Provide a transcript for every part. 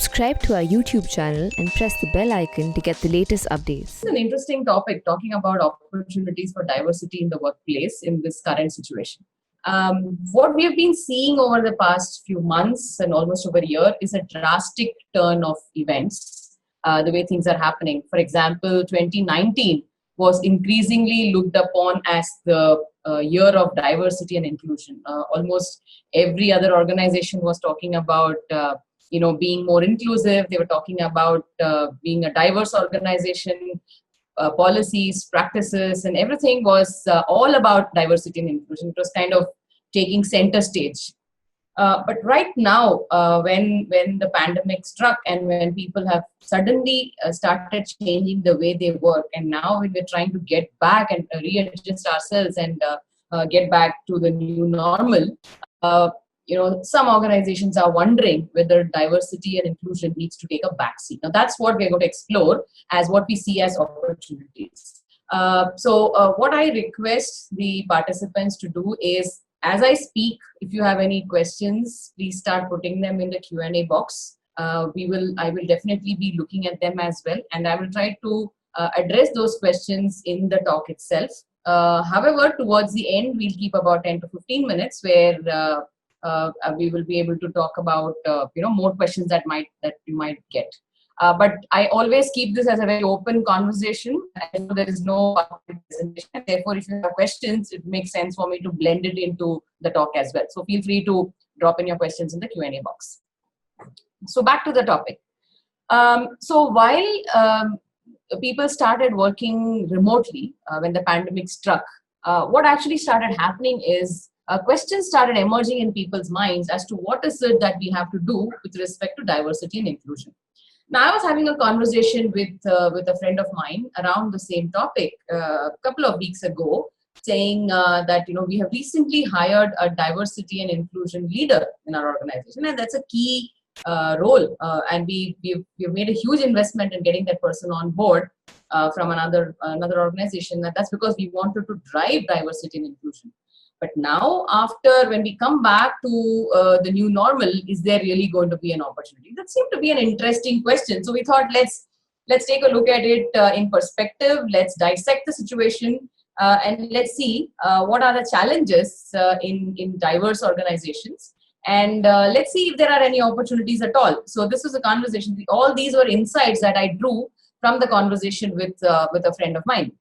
Subscribe to our YouTube channel and press the bell icon to get the latest updates. It's an interesting topic talking about opportunities for diversity in the workplace in this current situation. What we have been seeing over the past few months and almost over a year is a drastic turn of events, the way things are happening. For example, 2019 was increasingly looked upon as the year of diversity and inclusion. Almost every other organization was talking about being more inclusive. They were talking about being a diverse organization. Policies, practices, and everything was all about diversity and inclusion. It was kind of taking center stage. But right now, when the pandemic struck and when people have suddenly started changing the way they work, and now when we're trying to get back and readjust ourselves and get back to the new normal, some organizations are wondering whether diversity and inclusion needs to take a backseat. Now, that's what we're going to explore as what we see as opportunities. What I request the participants to do is, as I speak, if you have any questions, please start putting them in the Q&A box. I will definitely be looking at them as well, and I will try to address those questions in the talk itself. However, towards the end, we'll keep about 10 to 15 minutes where we will be able to talk about more questions that you might get. But I always keep this as a very open conversation. There is no presentation. Therefore, if you have questions, it makes sense for me to blend it into the talk as well. So feel free to drop in your questions in the Q&A box. So back to the topic. So while people started working remotely when the pandemic struck, what actually started happening is questions started emerging in people's minds as to what is it that we have to do with respect to diversity and inclusion. Now, I was having a conversation with a friend of mine around the same topic a couple of weeks ago, saying that we have recently hired a diversity and inclusion leader in our organization, and that's a key role. And we've made a huge investment in getting that person on board from another organization. That's because we wanted to drive diversity and inclusion. But now, when we come back to the new normal, is there really going to be an opportunity? That seemed to be an interesting question. So we thought, let's take a look at it in perspective. Let's dissect the situation and let's see what are the challenges in diverse organizations. And let's see if there are any opportunities at all. So this was a conversation. All these were insights that I drew from the conversation with a friend of mine.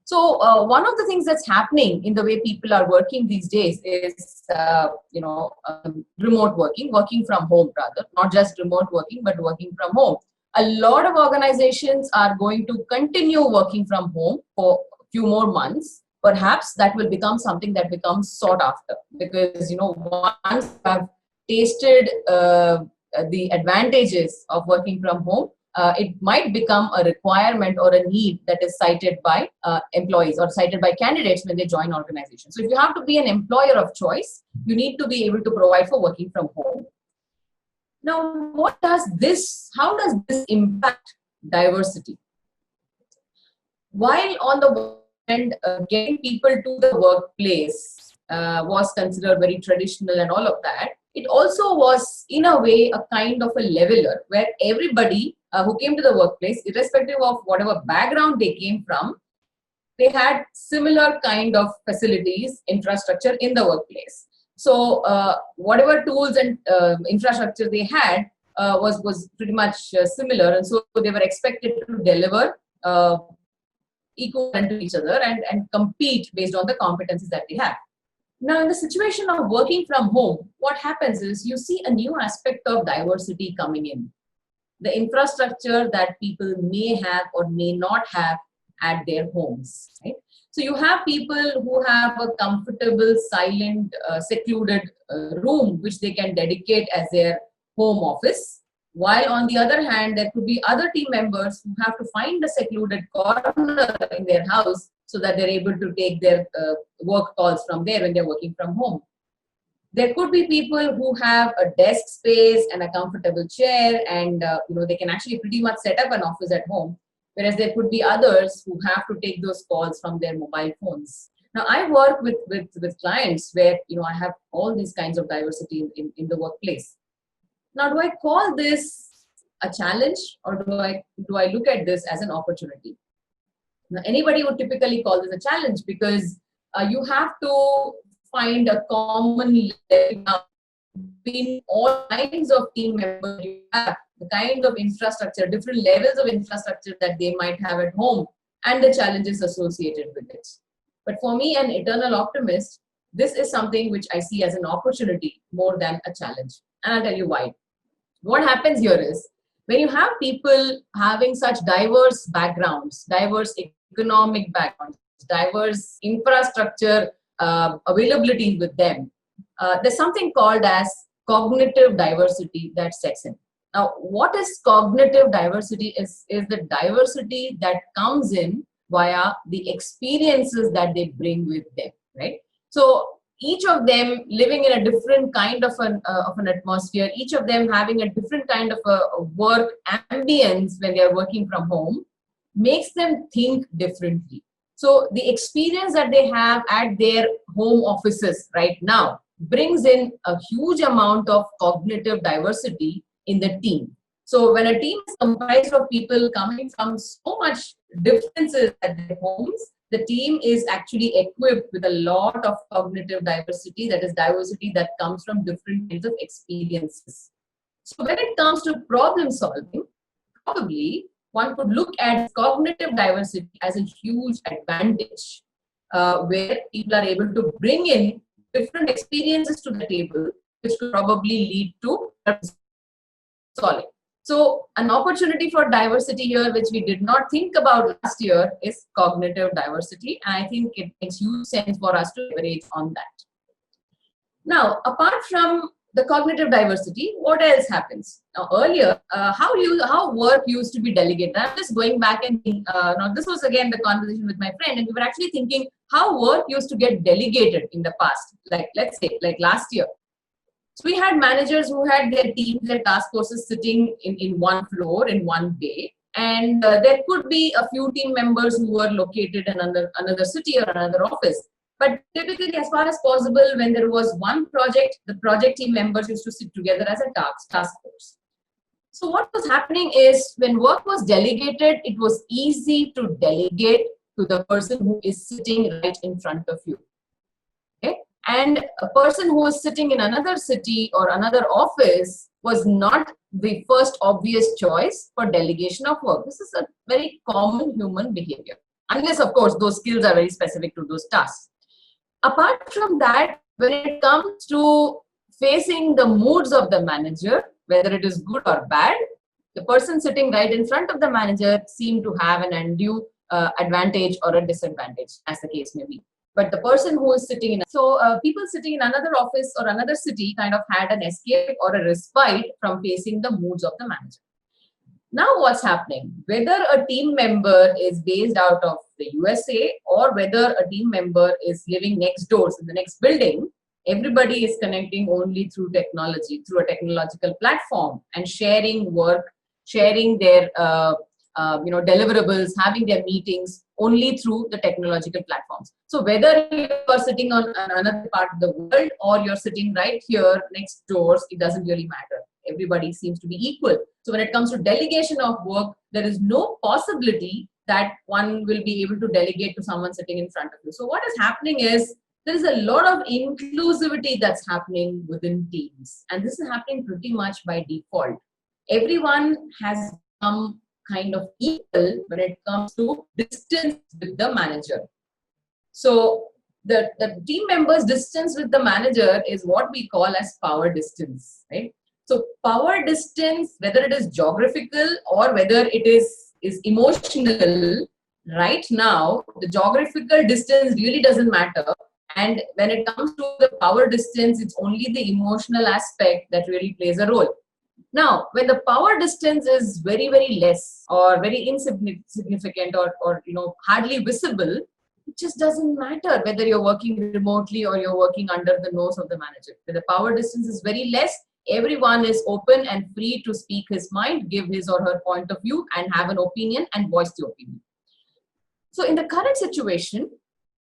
So one of the things that's happening in the way people are working these days is, remote working from home rather, not just remote working, but working from home. A lot of organizations are going to continue working from home for a few more months. Perhaps that will become something that becomes sought after because, once you have tasted the advantages of working from home, it might become a requirement or a need that is cited by employees or cited by candidates when they join organizations. So if you have to be an employer of choice, you need to be able to provide for working from home. Now, how does this impact diversity? While on the one hand, getting people to the workplace was considered very traditional and all of that, it also was, in a way, a kind of a leveler where everybody who came to the workplace, irrespective of whatever background they came from, they had similar kind of facilities, infrastructure in the workplace. So whatever tools and infrastructure they had was pretty much similar. And so they were expected to deliver equal to each other and compete based on the competencies that they have. Now, in the situation of working from home, what happens is you see a new aspect of diversity coming in. The infrastructure that people may have or may not have at their homes. Right? So you have people who have a comfortable, silent, secluded room which they can dedicate as their home office. While on the other hand, there could be other team members who have to find a secluded corner in their house so that they're able to take their work calls from there when they're working from home. There could be people who have a desk space and a comfortable chair and they can actually pretty much set up an office at home. Whereas there could be others who have to take those calls from their mobile phones. Now, I work with clients where I have all these kinds of diversity in the workplace. Now, do I call this a challenge, or do I look at this as an opportunity? Now, anybody would typically call this a challenge because you have to find a common level between all kinds of team members you have, the kind of infrastructure, different levels of infrastructure that they might have at home, and the challenges associated with it. But for me, an eternal optimist, this is something which I see as an opportunity more than a challenge. And I'll tell you why. What happens here is when you have people having such diverse backgrounds, diverse economic backgrounds, diverse infrastructure availability with them, there's something called as cognitive diversity that sets in. Now, what is cognitive diversity? Is the diversity that comes in via the experiences that they bring with them, right? So each of them living in a different kind of an atmosphere, each of them having a different kind of a work ambience when they are working from home, makes them think differently. So the experience that they have at their home offices right now brings in a huge amount of cognitive diversity in the team. So when a team is comprised of people coming from so much differences at their homes, the team is actually equipped with a lot of cognitive diversity, that is diversity that comes from different kinds of experiences. So when it comes to problem solving, probably one could look at cognitive diversity as a huge advantage, where people are able to bring in different experiences to the table, which could probably lead to solving. So an opportunity for diversity here, which we did not think about last year, is cognitive diversity. And I think it makes huge sense for us to leverage on that. Now, apart from the cognitive diversity, what else happens? Now, earlier, how work used to be delegated. I'm just going back and now this was again the conversation with my friend, and we were actually thinking how work used to get delegated in the past. Like let's say, like last year. So we had managers who had their teams, their task forces sitting in one floor, in one bay. And there could be a few team members who were located in another city or another office. But typically, as far as possible, when there was one project, the project team members used to sit together as a task force. So what was happening is when work was delegated, it was easy to delegate to the person who is sitting right in front of you. Okay? And a person who is sitting in another city or another office was not the first obvious choice for delegation of work. This is a very common human behavior, unless, of course, those skills are very specific to those tasks. Apart from that, when it comes to facing the moods of the manager, whether it is good or bad, the person sitting right in front of the manager seemed to have an undue advantage or a disadvantage, as the case may be. But the person who is sitting in, people sitting in another office or another city kind of had an escape or a respite from facing the moods of the manager. Now what's happening? Whether a team member is based out of the USA or whether a team member is living next doors in the next building, everybody is connecting only through technology, through a technological platform, and sharing work, sharing their deliverables, having their meetings only through the technological platforms. So whether you are sitting on another part of the world or you're sitting right here next doors, it doesn't really matter. Everybody seems to be equal. So when it comes to delegation of work, there is no possibility that one will be able to delegate to someone sitting in front of you. So what is happening is there is a lot of inclusivity that's happening within teams. And this is happening pretty much by default. Everyone has become kind of equal when it comes to distance with the manager. So the team members' distance with the manager is what we call as power distance, right? So power distance, whether it is geographical or whether it is emotional, right now, the geographical distance really doesn't matter. And when it comes to the power distance, it's only the emotional aspect that really plays a role. Now, when the power distance is very, very less or very insignificant or hardly visible, it just doesn't matter whether you're working remotely or you're working under the nose of the manager. When the power distance is very less, everyone is open and free to speak his mind, give his or her point of view, and have an opinion and voice the opinion. So in the current situation,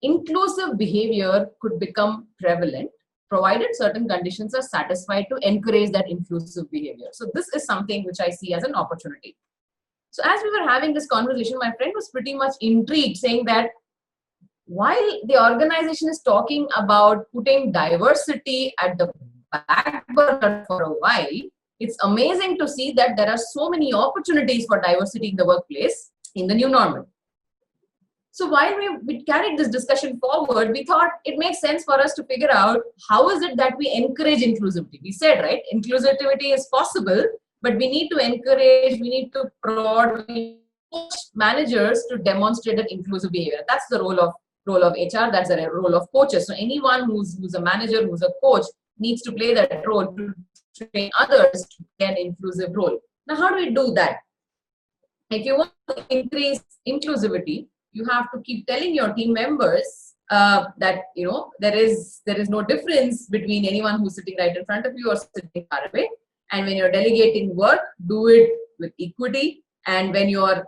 inclusive behavior could become prevalent, provided certain conditions are satisfied to encourage that inclusive behavior. So this is something which I see as an opportunity. So as we were having this conversation, my friend was pretty much intrigued, saying that while the organization is talking about putting diversity at the back burner for a while, it's amazing to see that there are so many opportunities for diversity in the workplace in the new normal. So while we carried this discussion forward, we thought it makes sense for us to figure out how is it that we encourage inclusivity. We said, right, inclusivity is possible, but we need to encourage, we need to prod, we coach managers to demonstrate that inclusive behavior. That's the role of HR, that's the role of coaches. So anyone who's a manager, who's a coach, needs to play that role to train others to play an inclusive role. Now, how do we do that? If you want to increase inclusivity, you have to keep telling your team members that there is no difference between anyone who's sitting right in front of you or sitting far away. And when you're delegating work, do it with equity. And when you're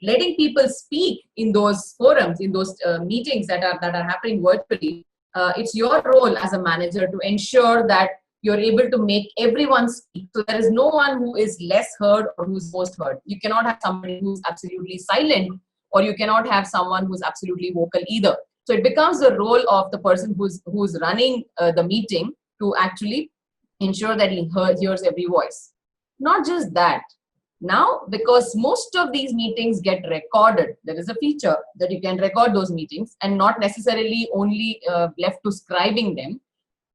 letting people speak in those forums, in those meetings that are happening virtually, it's your role as a manager to ensure that you're able to make everyone speak. So there is no one who is less heard or who's most heard. You cannot have somebody who's absolutely silent, or you cannot have someone who's absolutely vocal either. So it becomes the role of the person who's running the meeting to actually ensure that he hears every voice. Not just that. Now, because most of these meetings get recorded, there is a feature that you can record those meetings and not necessarily only left to scribing them.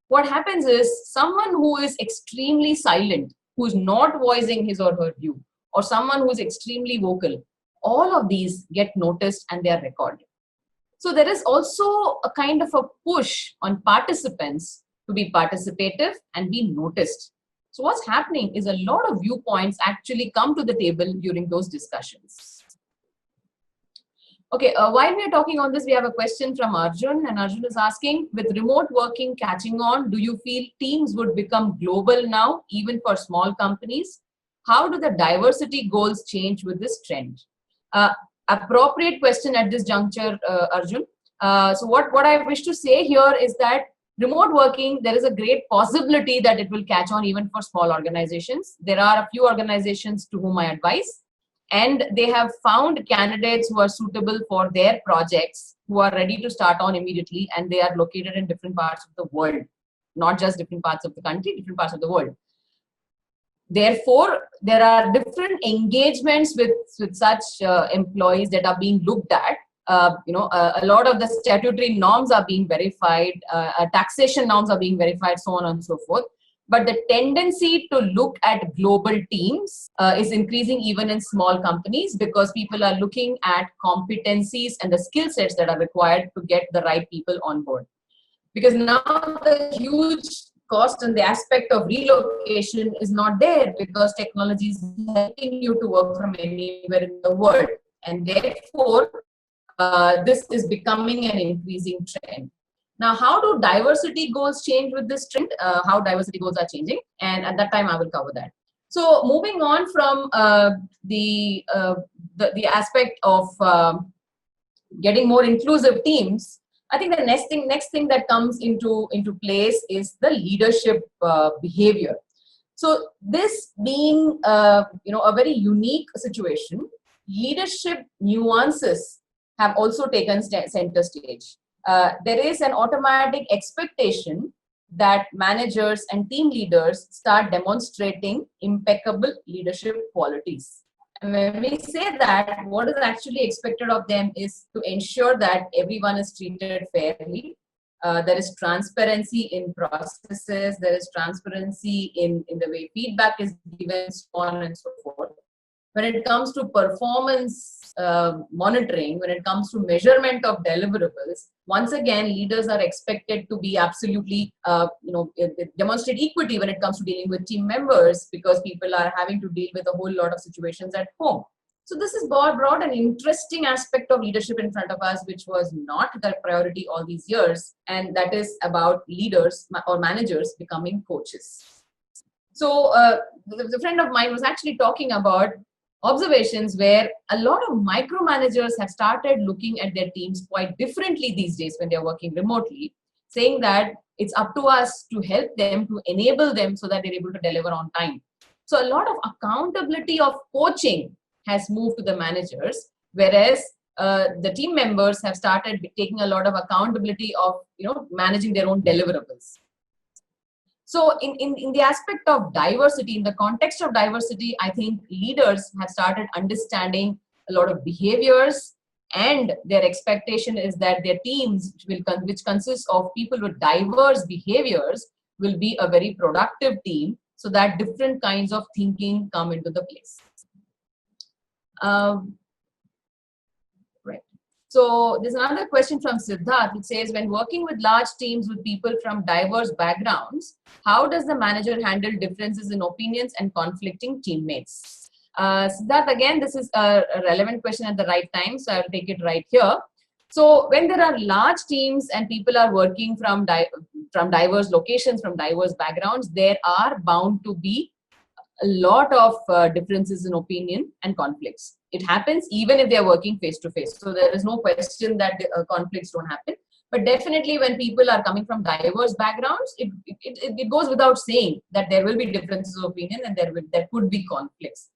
What happens is someone who is extremely silent, who's not voicing his or her view, or someone who's extremely vocal, all of these get noticed and they are recorded. So there is also a kind of a push on participants to be participative and be noticed. So what's happening is a lot of viewpoints actually come to the table during those discussions. Okay, while we are talking on this, we have a question from Arjun, and Arjun is asking, with remote working catching on, do you feel teams would become global now, even for small companies? How do the diversity goals change with this trend? Appropriate question at this juncture, Arjun. So what I wish to say here is that remote working, there is a great possibility that it will catch on even for small organizations. There are a few organizations to whom I advise, and they have found candidates who are suitable for their projects, who are ready to start on immediately, and they are located in different parts of the world, not just different parts of the country, different parts of the world. Therefore, there are different engagements with such employees that are being looked at. A lot of the statutory norms are being verified, taxation norms are being verified, so on and so forth. But the tendency to look at global teams is increasing even in small companies, because people are looking at competencies and the skill sets that are required to get the right people on board. Because now the huge cost and the aspect of relocation is not there, because technology is helping you to work from anywhere in the world. And therefore, this is becoming an increasing trend. Now, how do diversity goals change with this trend? How diversity goals are changing, and at that time I will cover that. So, moving on from the aspect of getting more inclusive teams, I think the next thing that comes into place is the leadership behavior. So, this being a very unique situation, leadership nuances have also taken center stage. There is an automatic expectation that managers and team leaders start demonstrating impeccable leadership qualities. And when we say that, what is actually expected of them is to ensure that everyone is treated fairly. There is transparency in processes, there is transparency in the way feedback is given, so on and so forth. When it comes to performance monitoring, when it comes to measurement of deliverables, once again, leaders are expected to be absolutely, demonstrate equity when it comes to dealing with team members, because people are having to deal with a whole lot of situations at home. So this is brought an interesting aspect of leadership in front of us, which was not the priority all these years, and that is about leaders or managers becoming coaches. So the friend of mine was actually talking about observations where a lot of micromanagers have started looking at their teams quite differently these days when they're working remotely, saying that It's up to us to help them, to enable them so that they're able to deliver on time. So a lot of accountability of coaching has moved to the managers, whereas the team members have started taking a lot of accountability of managing their own deliverables. So in the aspect of diversity, in the context of diversity, I think leaders have started understanding a lot of behaviors, and their expectation is that their teams, which consists of people with diverse behaviors, will be a very productive team, so that different kinds of thinking come into the place. Right. So there's another question from Siddharth. It says, when working with large teams with people from diverse backgrounds, how does the manager handle differences in opinions and conflicting teammates? Siddharth, again, this is a relevant question at the right time, so I'll take it right here. So when there are large teams and people are working from diverse locations, from diverse backgrounds, there are bound to be a lot of differences in opinion and conflicts. It happens even if they are working face to face. So there is no question that conflicts don't happen. But definitely when people are coming from diverse backgrounds, it goes without saying that there will be differences of opinion and there could be conflicts.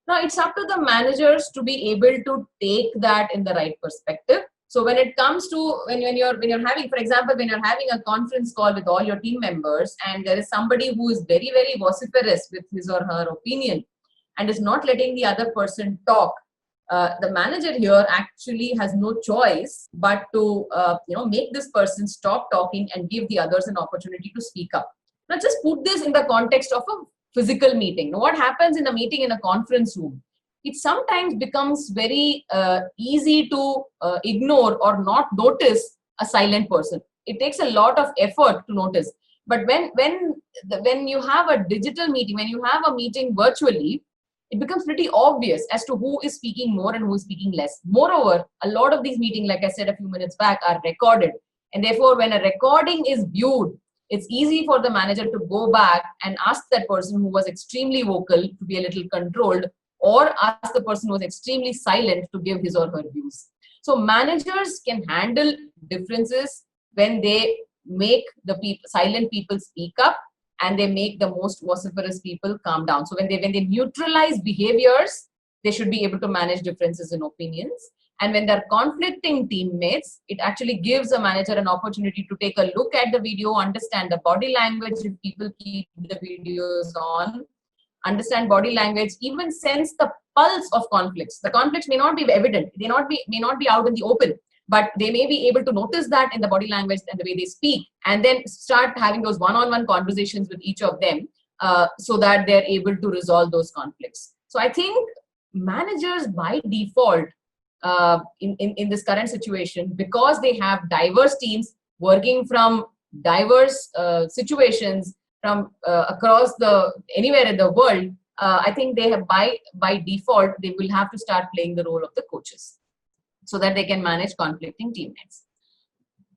Now it's up to the managers to be able to take that in the right perspective. So when it comes to when you're having, for example, when you're having a conference call with all your team members, and there is somebody who is very, very vociferous with his or her opinion and is not letting the other person talk, the manager here actually has no choice but to make this person stop talking and give the others an opportunity to speak up. Now just put this in the context of a physical meeting. Now what happens in a meeting in a conference room? It sometimes becomes very easy to ignore or not notice a silent person. It takes a lot of effort to notice. But when you have a digital meeting, when you have a meeting virtually, it becomes pretty obvious as to who is speaking more and who is speaking less. Moreover, a lot of these meetings, like I said a few minutes back, are recorded. And therefore, when a recording is viewed, it's easy for the manager to go back and ask that person who was extremely vocal to be a little controlled, or ask the person who was extremely silent to give his or her views. So managers can handle differences when they make the silent people speak up, and they make the most vociferous people calm down. So when they neutralize behaviors, they should be able to manage differences in opinions. And when they're conflicting teammates, it actually gives a manager an opportunity to take a look at the video, understand the body language if people keep the videos on, understand body language, even sense the pulse of conflicts. The conflicts may not be evident, may not be out in the open, but they may be able to notice that in the body language and the way they speak, and then start having those one-on-one conversations with each of them so that they're able to resolve those conflicts. So I think managers by default in this current situation, because they have diverse teams working from diverse situations from across anywhere in the world, I think they have by default, they will have to start playing the role of the coaches so that they can manage conflicting teammates.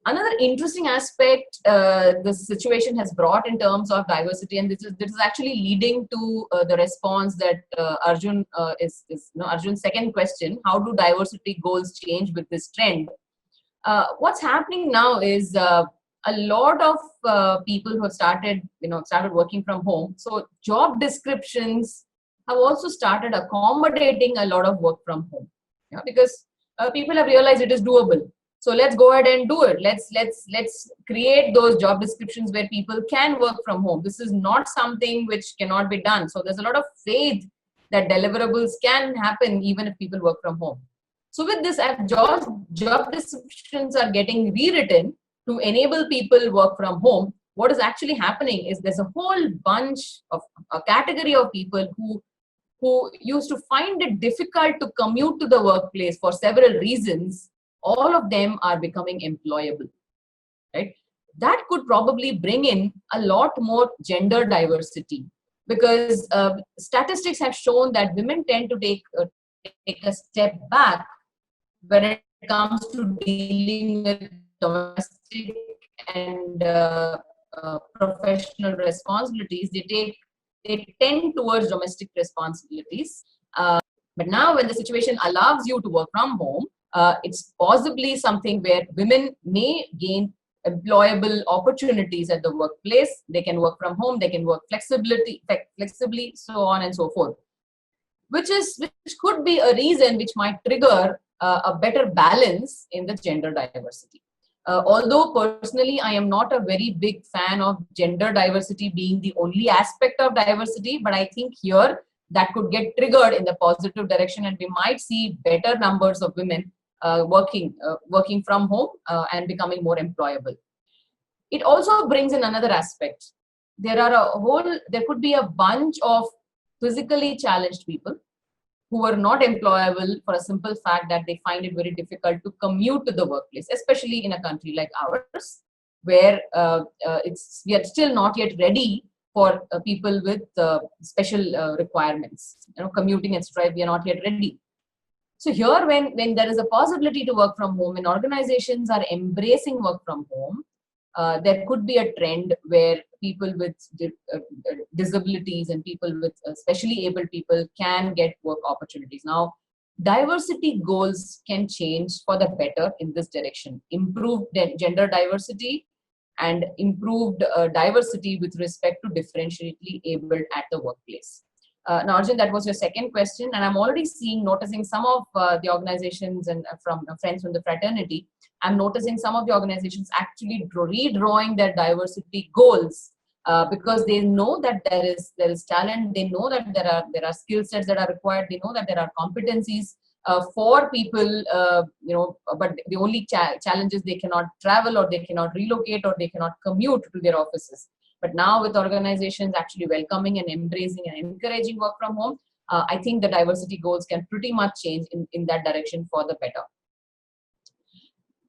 Another interesting aspect this situation has brought in terms of diversity, and this is actually leading to the response that Arjun Arjun's second question: how do diversity goals change with this trend? What's happening now is a lot of people who have started working from home. So job descriptions have also started accommodating a lot of work from home, because people have realized it is doable. So let's go ahead and do it. Let's create those job descriptions where people can work from home. This is not something which cannot be done. So there's a lot of faith that deliverables can happen even if people work from home. So with this, as job descriptions are getting rewritten to enable people work from home, what is actually happening is there's a whole bunch of a category of people who used to find it difficult to commute to the workplace for several reasons. All of them are becoming employable, right? That could probably bring in a lot more gender diversity, because statistics have shown that women tend to take a step back when it comes to dealing with domestic and professional responsibilities. They tend towards domestic responsibilities. But now when the situation allows you to work from home, it's possibly something where women may gain employable opportunities at the workplace. They can work from home, they can work flexibly, so on and so forth. Which could be a reason which might trigger a better balance in the gender diversity. Although personally, I am not a very big fan of gender diversity being the only aspect of diversity, but I think here that could get triggered in the positive direction, and we might see better numbers of women working from home and becoming more employable. It also brings in another aspect. There could be a bunch of physically challenged people who are not employable for a simple fact that they find it very difficult to commute to the workplace, especially in a country like ours, where we are still not yet ready for people with special requirements. Commuting and strive, we are not yet ready. So here, when there is a possibility to work from home, when organizations are embracing work from home, there could be a trend where people with disabilities and people with specially able people can get work opportunities. Now, diversity goals can change for the better in this direction. Improved gender diversity and improved diversity with respect to differentially abled at the workplace. Now, Arjun, that was your second question, and I'm already noticing some of the organizations and from friends from the fraternity. I'm noticing some of the organizations actually redrawing their diversity goals because they know that there is talent. They know that there are skill sets that are required. They know that there are competencies for people. But the only challenge is they cannot travel, or they cannot relocate, or they cannot commute to their offices. But now, with organizations actually welcoming and embracing and encouraging work from home, I think the diversity goals can pretty much change in that direction for the better.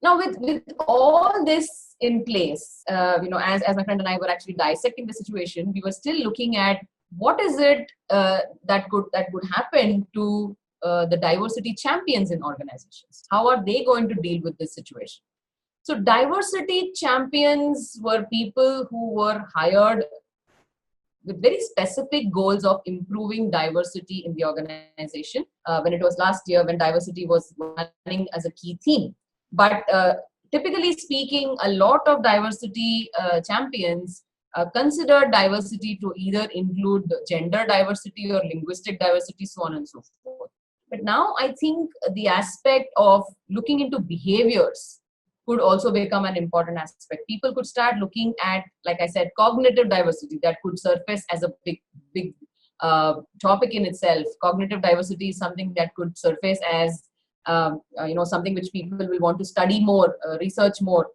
Now, with all this in place, as my friend and I were actually dissecting the situation, we were still looking at what is it that could happen to the diversity champions in organizations. How are they going to deal with this situation? So diversity champions were people who were hired with very specific goals of improving diversity in the organization. When it was last year, when diversity was running as a key theme. But typically speaking, a lot of diversity champions consider diversity to either include gender diversity or linguistic diversity, so on and so forth. But now I think the aspect of looking into behaviors could also become an important aspect. People could start looking at, like I said, cognitive diversity that could surface as a big topic in itself. Cognitive diversity is something that could surface as something which people will want to study more, research more,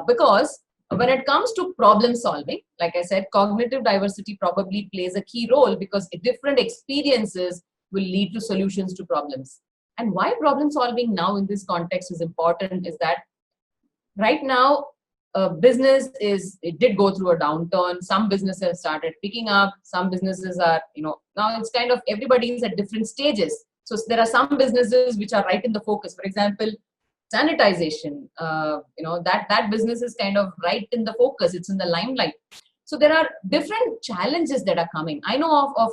because when it comes to problem solving, like I said, cognitive diversity probably plays a key role because different experiences will lead to solutions to problems. And why problem solving now in this context is important is that right now, it did go through a downturn. Some businesses started picking up. Some businesses are, now it's kind of everybody's at different stages. So there are some businesses which are right in the focus. For example, sanitization, that business is kind of right in the focus. It's in the limelight. So there are different challenges that are coming. I know of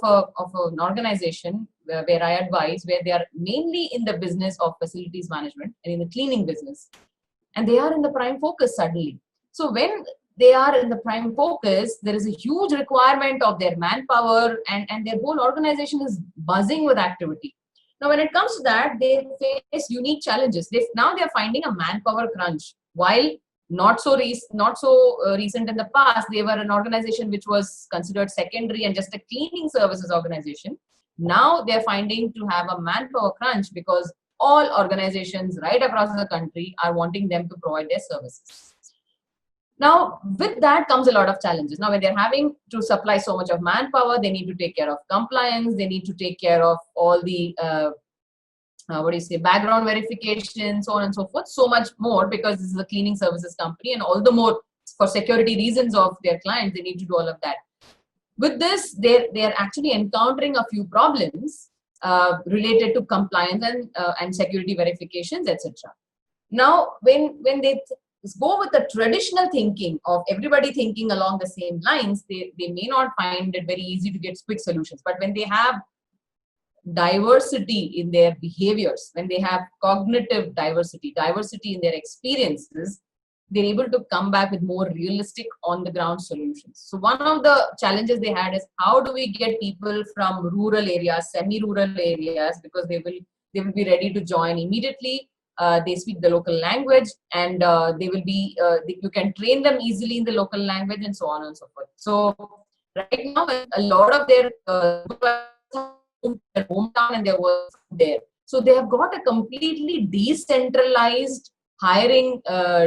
an organization where I advise, where they are mainly in the business of facilities management and in the cleaning business. And they are in the prime focus suddenly. So when they are in the prime focus, there is a huge requirement of their manpower, and their whole organization is buzzing with activity. Now, when it comes to that, they face unique challenges. Now they are finding a manpower crunch. While not so recent in the past, they were an organization which was considered secondary and just a cleaning services organization. Now they are finding to have a manpower crunch because all organizations right across the country are wanting them to provide their services. Now, with that comes a lot of challenges. Now, when they're having to supply so much of manpower, they need to take care of compliance. They need to take care of all the, background verification, so on and so forth. So much more because this is a cleaning services company, and all the more for security reasons of their clients, they need to do all of that. With this, they're actually encountering a few problems related to compliance and security verifications, etc. Now, when they go with the traditional thinking of everybody thinking along the same lines, they may not find it very easy to get quick solutions. But when they have diversity in their behaviors, when they have cognitive diversity in their experiences, they're able to come back with more realistic on the ground solutions. So one of the challenges they had is, how do we get people from rural areas, semi-rural areas, because they will be ready to join immediately. They speak the local language, and they will be you can train them easily in the local language, and so on and so forth. So right now, a lot of their their hometown and their work there. So they have got a completely decentralized hiring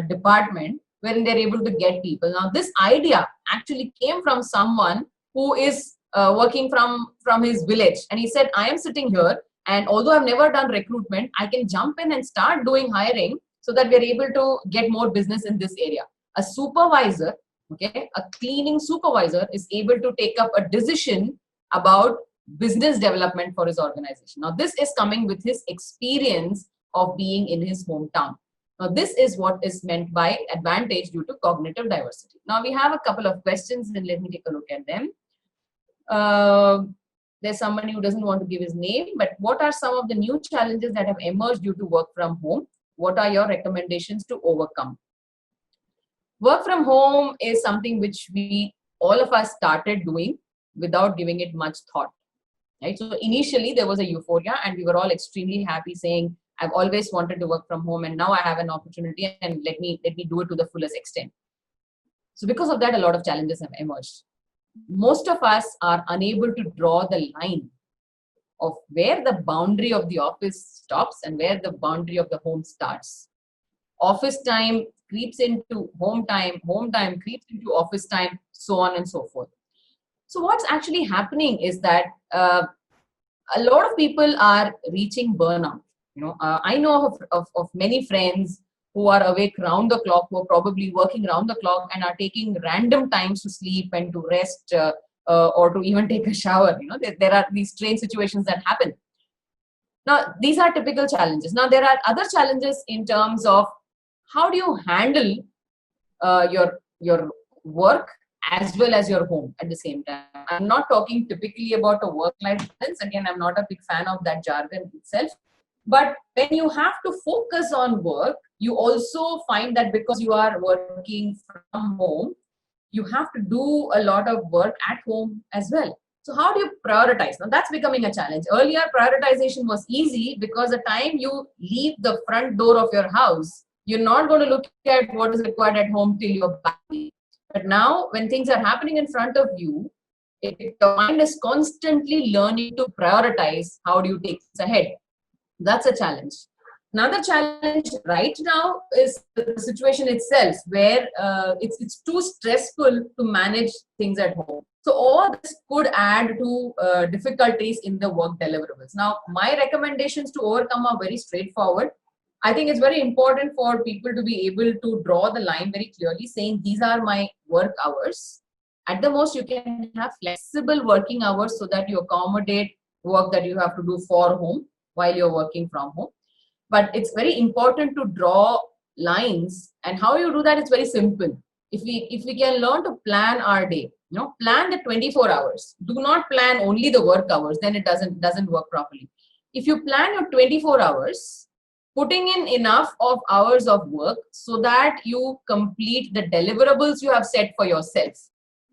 department wherein they're able to get people. Now, this idea actually came from someone who is working from his village, and he said, I am sitting here, and although I've never done recruitment, I can jump in and start doing hiring so that we're able to get more business in this area. A supervisor, okay, a cleaning supervisor is able to take up a decision about business development for his organization. Now, this is coming with his experience of being in his hometown. Now, this is what is meant by advantage due to cognitive diversity. Now, we have a couple of questions, and let me take a look at them. There's somebody who doesn't want to give his name, but what are some of the new challenges that have emerged due to work from home? What are your recommendations to overcome? Work from home is something which all of us started doing without giving it much thought. Right? So initially there was a euphoria, and we were all extremely happy, saying, I've always wanted to work from home, and now I have an opportunity, and let me do it to the fullest extent. So because of that, a lot of challenges have emerged. Most of us are unable to draw the line of where the boundary of the office stops and where the boundary of the home starts. Office time creeps into home time creeps into office time, so on and so forth. So what's actually happening is that a lot of people are reaching burnout. I know of many friends who are awake round the clock, who are probably working round the clock and are taking random times to sleep and to rest or to even take a shower. There are these strange situations that happen. Now, these are typical challenges. Now, there are other challenges in terms of how do you handle your work as well as your home at the same time. I'm not talking typically about a work-life balance. Again, I'm not a big fan of that jargon itself. But when you have to focus on work, you also find that because you are working from home, you have to do a lot of work at home as well. So how do you prioritize? Now that's becoming a challenge. Earlier, prioritization was easy because the time you leave the front door of your house, you're not going to look at what is required at home till you're back. But now, when things are happening in front of you, your mind is constantly learning to prioritize. How do you take this ahead? That's a challenge. Another challenge right now is the situation itself, where it's too stressful to manage things at home. So all this could add to difficulties in the work deliverables. Now, my recommendations to overcome are very straightforward. I think it's very important for people to be able to draw the line very clearly, saying these are my work hours. At the most, you can have flexible working hours so that you accommodate work that you have to do for home while you're working from home. But it's very important to draw lines, and how you do that is very simple. If we can learn to plan our day, plan the 24 hours. Do not plan only the work hours, then it doesn't work properly. If you plan your 24 hours, putting in enough of hours of work so that you complete the deliverables you have set for yourself,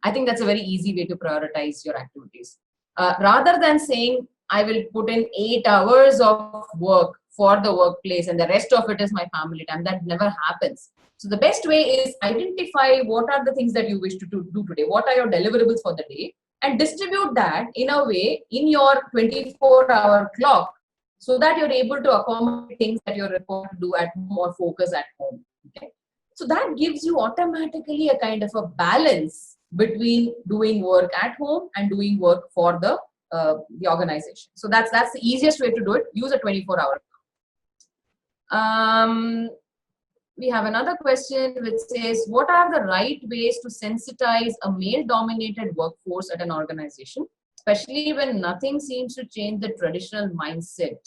I think that's a very easy way to prioritize your activities. Rather than saying, I will put in 8 hours of work for the workplace and the rest of it is my family time. That never happens. So the best way is identify what are the things that you wish to do today. What are your deliverables for the day? And distribute that in a way in your 24-hour clock so that you're able to accommodate things that you're required to do at home or focus at home. Okay? So that gives you automatically a kind of a balance between doing work at home and doing work for the organization. So that's the easiest way to do it. Use a 24-hour. We have another question which says, what are the right ways to sensitize a male-dominated workforce at an organization, especially when nothing seems to change the traditional mindset?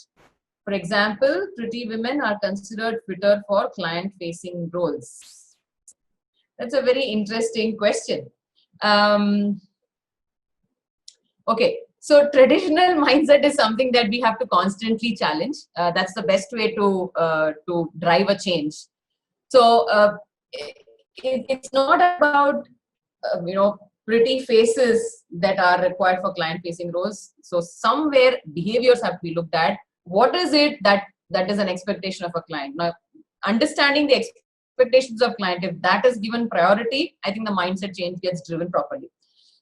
For example, pretty women are considered fitter for client-facing roles. That's a very interesting question. Okay. So traditional mindset is something that we have to constantly challenge. That's the best way to drive a change. So it's not about pretty faces that are required for client facing roles. So somewhere behaviors have to be looked at. What is it that is an expectation of a client? Now, understanding the expectations of client, if that is given priority, I think the mindset change gets driven properly.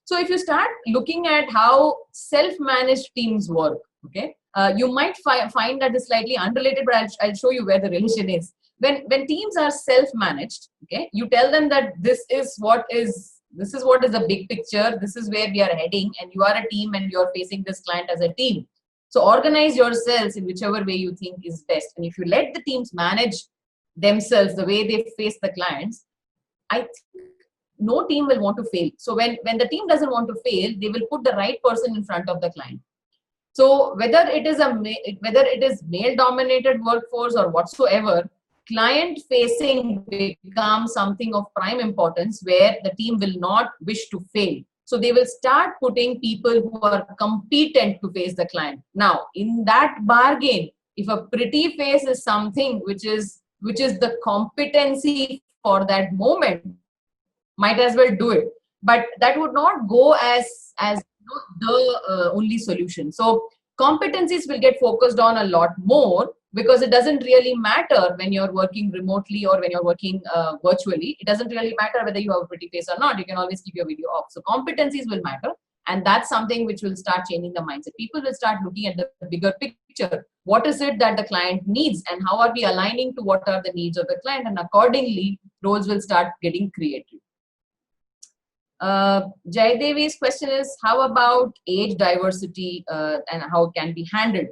So if you start looking at how self-managed teams work, okay, you might find that is slightly unrelated, but I'll show you where the relation is. When teams are self-managed, okay, you tell them that this is what is the big picture, this is where we are heading, and you are a team and you're facing this client as a team. So organize yourselves in whichever way you think is best. And if you let the teams manage themselves the way they face the clients, I think no team will want to fail. So when the team doesn't want to fail, they will put the right person in front of the client. So whether it is male dominated workforce or whatsoever, client facing becomes something of prime importance where the team will not wish to fail. So they will start putting people who are competent to face the client. Now, in that bargain, if a pretty face is something which is the competency for that moment, might as well do it. But that would not go as the only solution. So competencies will get focused on a lot more, because it doesn't really matter when you're working remotely or when you're working virtually. It doesn't really matter whether you have a pretty face or not. You can always keep your video off. So competencies will matter. And that's something which will start changing the mindset. People will start looking at the bigger picture. What is it that the client needs, and how are we aligning to what are the needs of the client? And accordingly, roles will start getting created. Jaidevi's question is, how about age diversity and how it can be handled?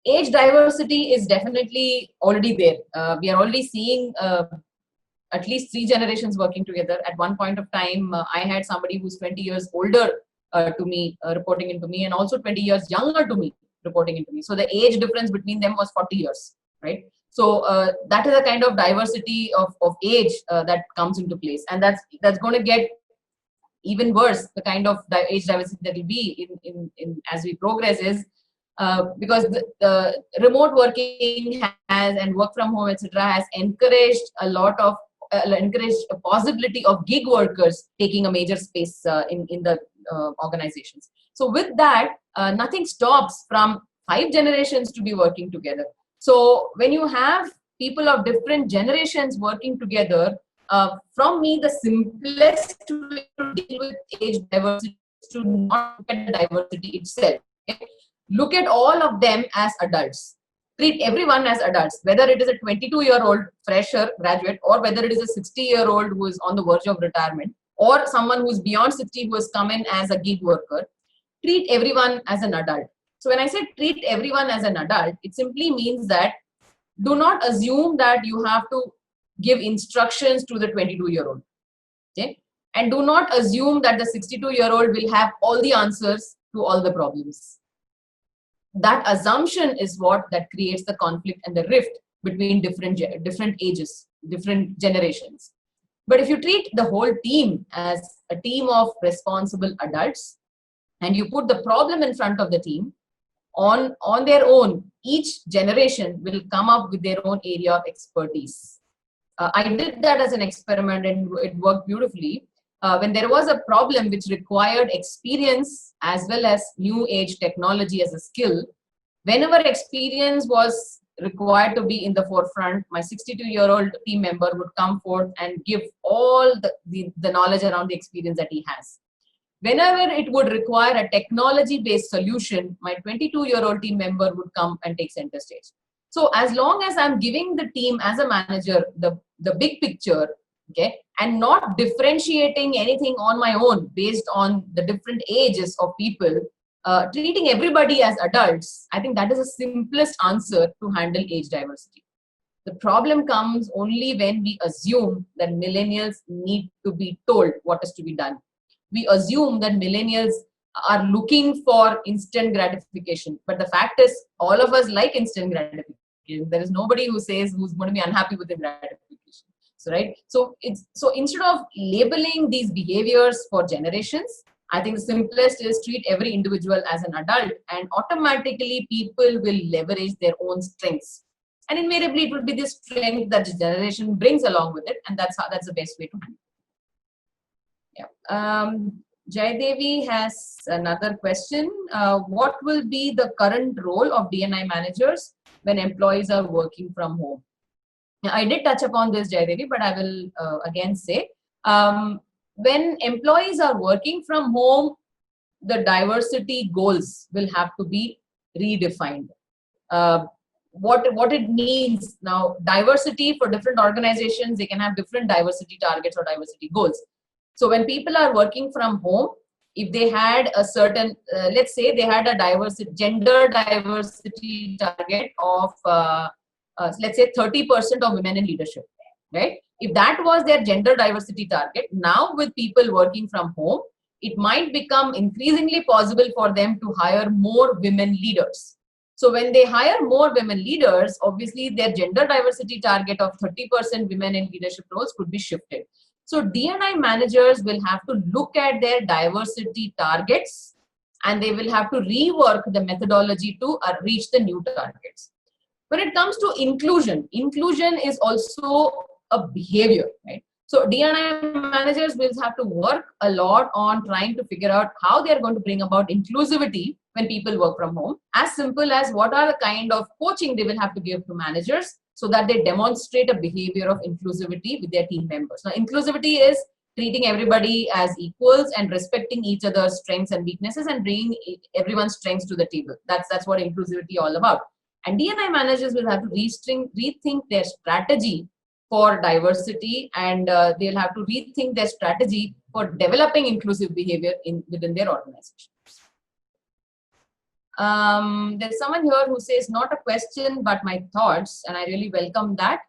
Age diversity is definitely already there. We are already seeing at least 3 generations working together. At one point of time, I had somebody who's 20 years older to me, reporting into me, and also 20 years younger to me, reporting into me. So the age difference between them was 40 years, right? So that is a kind of diversity of age that comes into place. And that's going to get even worse. The kind of age diversity that will be in as we progress is because the remote working has, and work from home, etc., has encouraged a lot of encouraged a possibility of gig workers taking a major space in the organizations. So with that, nothing stops from 5 generations to be working together. So when you have people of different generations working together, from me, the simplest way to deal with age diversity is to not look at the diversity itself. Okay? Look at all of them as adults. Treat everyone as adults, whether it is a 22-year-old fresher graduate, or whether it is a 60-year-old who is on the verge of retirement, or someone who's beyond 60 who has come in as a gig worker. Treat everyone as an adult. So when I say treat everyone as an adult, it simply means that do not assume that you have to give instructions to the 22-year-old. Okay? And do not assume that the 62-year-old will have all the answers to all the problems. That assumption is what that creates the conflict and the rift between different ages, different generations. But if you treat the whole team as a team of responsible adults, and you put the problem in front of the team, on their own, each generation will come up with their own area of expertise. I did that as an experiment, and it worked beautifully. When there was a problem which required experience as well as new age technology as a skill, whenever experience was required to be in the forefront, my 62-year-old team member would come forth and give all the knowledge around the experience that he has. Whenever it would require a technology-based solution, my 22-year-old team member would come and take center stage. So as long as I'm giving the team as a manager the big picture, okay, and not differentiating anything on my own based on the different ages of people, treating everybody as adults, I think that is the simplest answer to handle age diversity. The problem comes only when we assume that millennials need to be told what is to be done. We assume that millennials are looking for instant gratification. But the fact is, all of us like instant gratification. There is nobody who says who's going to be unhappy with the gratification. So, right? So instead of labeling these behaviors for generations, I think the simplest is treat every individual as an adult, and automatically people will leverage their own strengths. and invariably it will be this strength that this generation brings along with it, and that's the best way to handle it. Yeah. Jai Devi has another question. What will be the current role of DNI managers when employees are working from home? Now, I did touch upon this, Jai Devi, but I will again say, when employees are working from home, the diversity goals will have to be redefined. What it means now, diversity for different organizations, they can have different diversity targets or diversity goals. So when people are working from home, if they had a certain, let's say they had a gender diversity target of, let's say 30% of women in leadership, right? If that was their gender diversity target, now with people working from home, it might become increasingly possible for them to hire more women leaders. So when they hire more women leaders, obviously their gender diversity target of 30% women in leadership roles could be shifted. So DNI managers will have to look at their diversity targets, and they will have to rework the methodology to reach the new targets. When it comes to inclusion is also a behavior, right? So DNI managers will have to work a lot on trying to figure out how they are going to bring about inclusivity when people work from home. As simple as what are the kind of coaching they will have to give to managers so that they demonstrate a behavior of inclusivity with their team members. Now, inclusivity is treating everybody as equals and respecting each other's strengths and weaknesses and bringing everyone's strengths to the table. That's what inclusivity all about. And DNI managers will have to rethink their strategy for diversity, and they'll have to rethink their strategy for developing inclusive behavior within their organization. There's someone here who says, not a question, but my thoughts, and I really welcome that.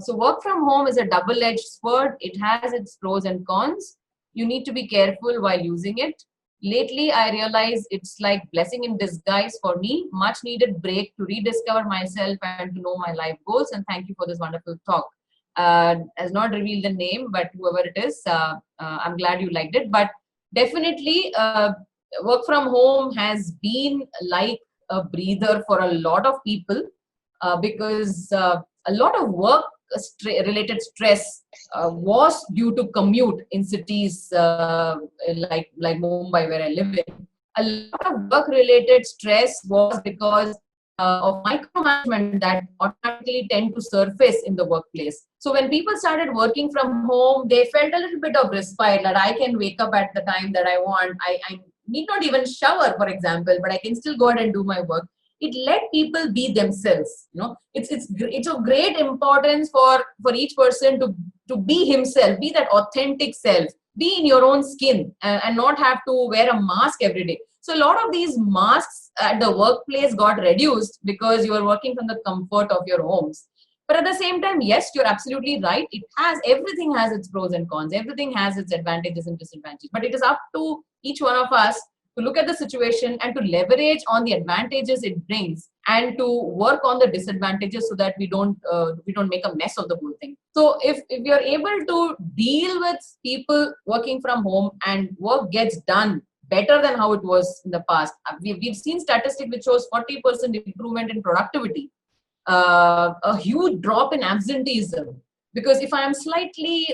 So work from home is a double-edged sword. It has its pros and cons. You need to be careful while using it. Lately, I realize it's like blessing in disguise for me. Much needed break to rediscover myself and to know my life goals. And thank you for this wonderful talk. Has not revealed the name, but whoever it is, I'm glad you liked it. But definitely, work from home has been like a breather for a lot of people because a lot of work related stress was due to commute in cities like Mumbai, where I live in. A lot of work related stress was because of micromanagement that automatically tend to surface in the workplace. So when people started working from home, they felt a little bit of respite, that I can wake up at the time that I want. I need not even shower, for example, but I can still go ahead and do my work. It let people be themselves. You know, it's of great importance for each person to be himself, be that authentic self, be in your own skin, and not have to wear a mask every day. So a lot of these masks at the workplace got reduced because you are working from the comfort of your homes. But at the same time, yes, you're absolutely right. Everything has its pros and cons. Everything has its advantages and disadvantages. But it is up to each one of us to look at the situation and to leverage on the advantages it brings and to work on the disadvantages so that we don't make a mess of the whole thing. So if you're able to deal with people working from home and work gets done better than how it was in the past, we've seen statistics which shows 40% improvement in productivity, a huge drop in absenteeism. Because if I'm slightly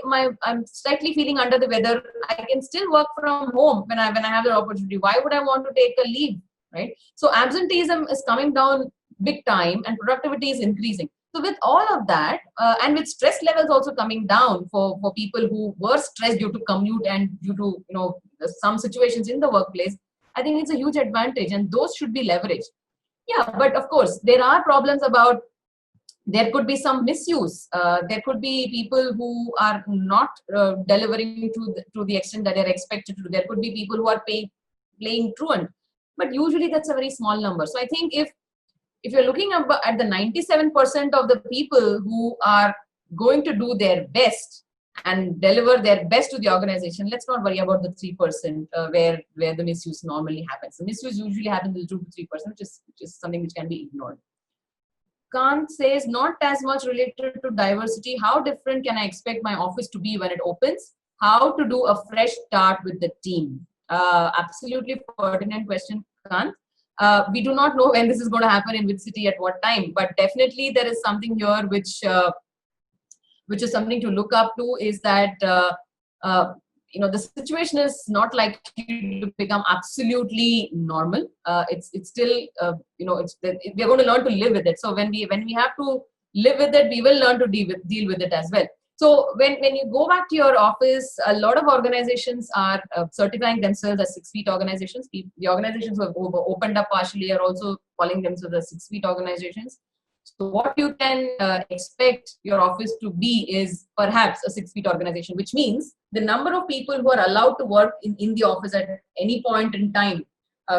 feeling under the weather, I can still work from home when I have the opportunity. Why would I want to take a leave, right? So absenteeism is coming down big time, and productivity is increasing. So with all of that, and with stress levels also coming down for people who were stressed due to commute and due to some situations in the workplace, I think it's a huge advantage, and those should be leveraged. Yeah, but of course there are problems about. There could be some misuse. There could be people who are not delivering to the extent that they're expected to. There could be people who are playing truant, but usually that's a very small number. So I think if you're looking at the 97% of the people who are going to do their best and deliver their best to the organization, let's not worry about the 3% where the misuse normally happens. The misuse usually happens in 2 to 3%, which is something which can be ignored. Kant says, not as much related to diversity. How different can I expect my office to be when it opens? How to do a fresh start with the team? Absolutely pertinent question, Kant. We do not know when this is going to happen in which city at what time, but definitely there is something here which is something to look up to, is that the situation is not likely to become absolutely normal. It's still we're going to learn to live with it. So when we have to live with it, we will learn to deal with it as well. So when you go back to your office, a lot of organizations are certifying themselves as 6 feet organizations. The organizations who have opened up partially are also calling themselves as 6 feet organizations. So what you can expect your office to be is perhaps a 6 feet organization, which means the number of people who are allowed to work in the office at any point in time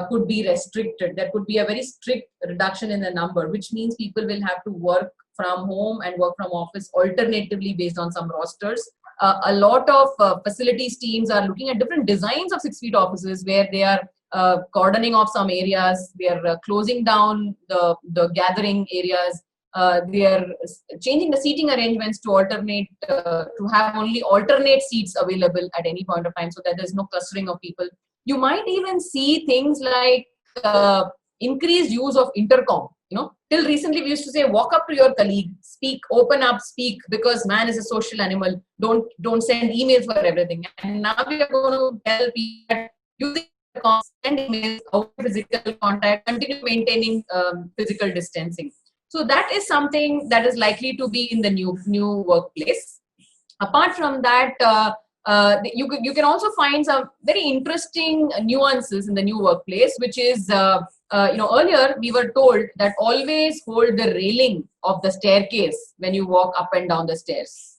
could be restricted. There could be a very strict reduction in the number, which means people will have to work from home and work from office alternatively based on some rosters. A lot of facilities teams are looking at different designs of 6 feet offices where they are cordoning off some areas, they are closing down the gathering areas, they are changing the seating arrangements to alternate, to have only alternate seats available at any point of time so that there's no clustering of people. You might even see things like increased use of intercom. Till recently we used to say, walk up to your colleague, speak, open up, speak, because man is a social animal. Don't send emails for everything. And now we are going to tell people that using intercom, send emails, avoid physical contact, continue maintaining physical distancing. So that is something that is likely to be in the new workplace. Apart from that, you can also find some very interesting nuances in the new workplace, which is earlier we were told that always hold the railing of the staircase when you walk up and down the stairs.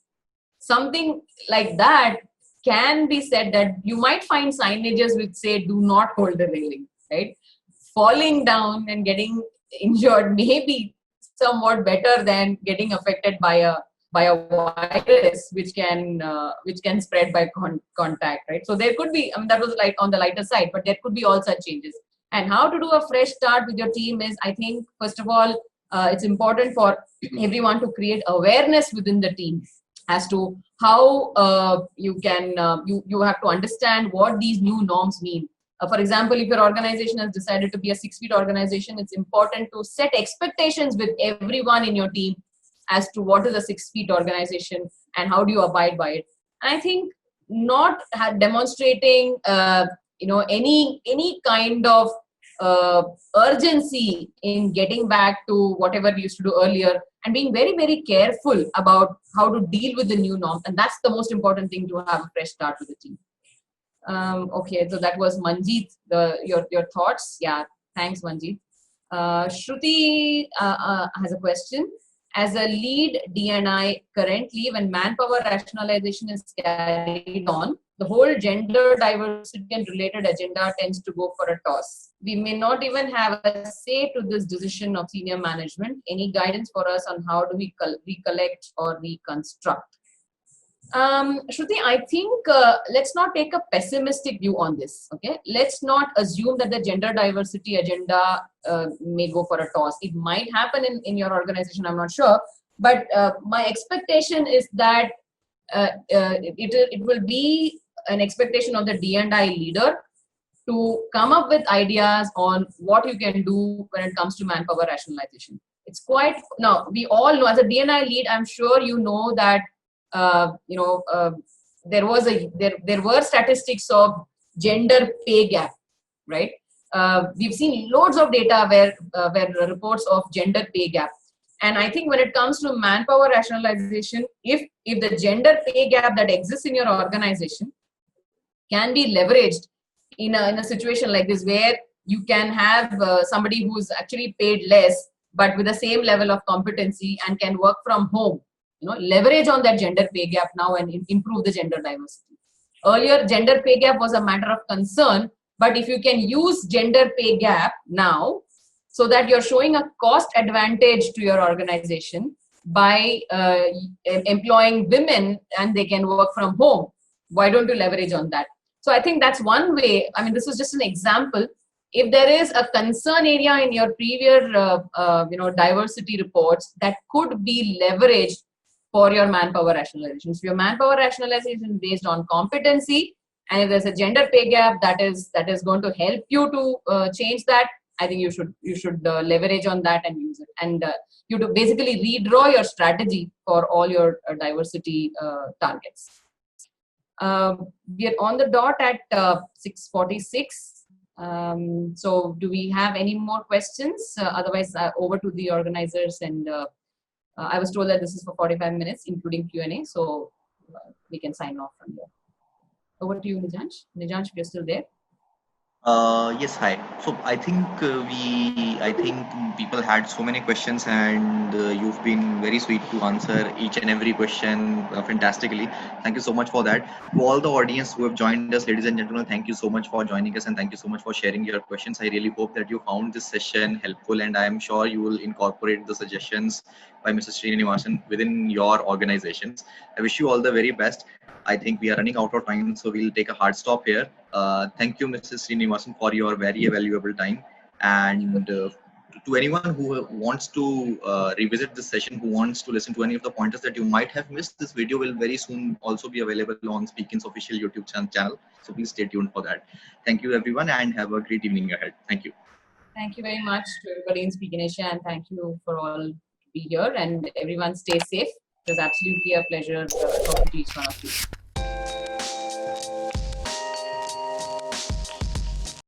Something like that can be said, that you might find signages which say do not hold the railing, right? Falling down and getting injured may be somewhat better than getting affected by a virus which can spread by contact, right? So there could be, that was on the lighter side, but there could be all such changes. And how to do a fresh start with your team is, I think, first of all, it's important for everyone to create awareness within the team as to how you have to understand what these new norms mean. For example, if your organization has decided to be a 6 feet organization, it's important to set expectations with everyone in your team as to what is a 6 feet organization and how do you abide by it. And I think not demonstrating any kind of urgency in getting back to whatever we used to do earlier, and being very, very careful about how to deal with the new norms. And that's the most important thing, to have a fresh start with the team. Okay, so that was Manjeet, your thoughts. Yeah, thanks, Manjeet. Shruti has a question. As a lead D&I currently, when manpower rationalization is carried on, the whole gender diversity and related agenda tends to go for a toss. We may not even have a say to this decision of senior management. Any guidance for us on how do we recollect or reconstruct? Shruti, I think let's not take a pessimistic view on this. Okay, let's not assume that the gender diversity agenda may go for a toss. It might happen in your organization, I'm not sure, but my expectation is that it will be an expectation of the D&I leader to come up with ideas on what you can do when it comes to manpower rationalization. It's quite, now we all know, as a D&I lead, I'm sure you know that there were statistics of gender pay gap, right? We've seen loads of data where reports of gender pay gap. And I think when it comes to manpower rationalization, if the gender pay gap that exists in your organization can be leveraged in a situation like this, where you can have somebody who's actually paid less, but with the same level of competency and can work from home, leverage on that gender pay gap now and improve the gender diversity. Earlier, gender pay gap was a matter of concern, but if you can use gender pay gap now so that you're showing a cost advantage to your organization by employing women and they can work from home, why don't you leverage on that? So I think that's one way. I mean, this is just an example. If there is a concern area in your previous diversity reports that could be leveraged for your manpower rationalization. So your manpower rationalization is based on competency, and if there's a gender pay gap that is going to help you to change that, I think you should leverage on that and use it. And you to basically redraw your strategy for all your diversity targets. We are on the dot at 6:46. So do we have any more questions? Otherwise, over to the organizers. And I was told that this is for 45 minutes, including Q&A. So we can sign off from here. Over to you, Nijansh. Nijansh, if you're still there. Yes, hi. So I think people had so many questions, and you've been very sweet to answer each and every question fantastically. Thank you so much for that. To all the audience who have joined us, ladies and gentlemen, thank you so much for joining us, and thank you so much for sharing your questions. I really hope that you found this session helpful, and I am sure you will incorporate the suggestions by Mr. Srinivasan within your organizations. I wish you all the very best. I think we are running out of time, so we'll take a hard stop here. Thank you, Mrs. Srinivasan, for your very valuable time. And to anyone who wants to revisit this session, who wants to listen to any of the pointers that you might have missed, this video will very soon also be available on Speakin's official YouTube channel. So please stay tuned for that. Thank you, everyone, and have a great evening ahead. Thank you. Thank you very much to everybody in Speak in Asia, and thank you for all to be here. And everyone stay safe. It was absolutely a pleasure talking to each one of you.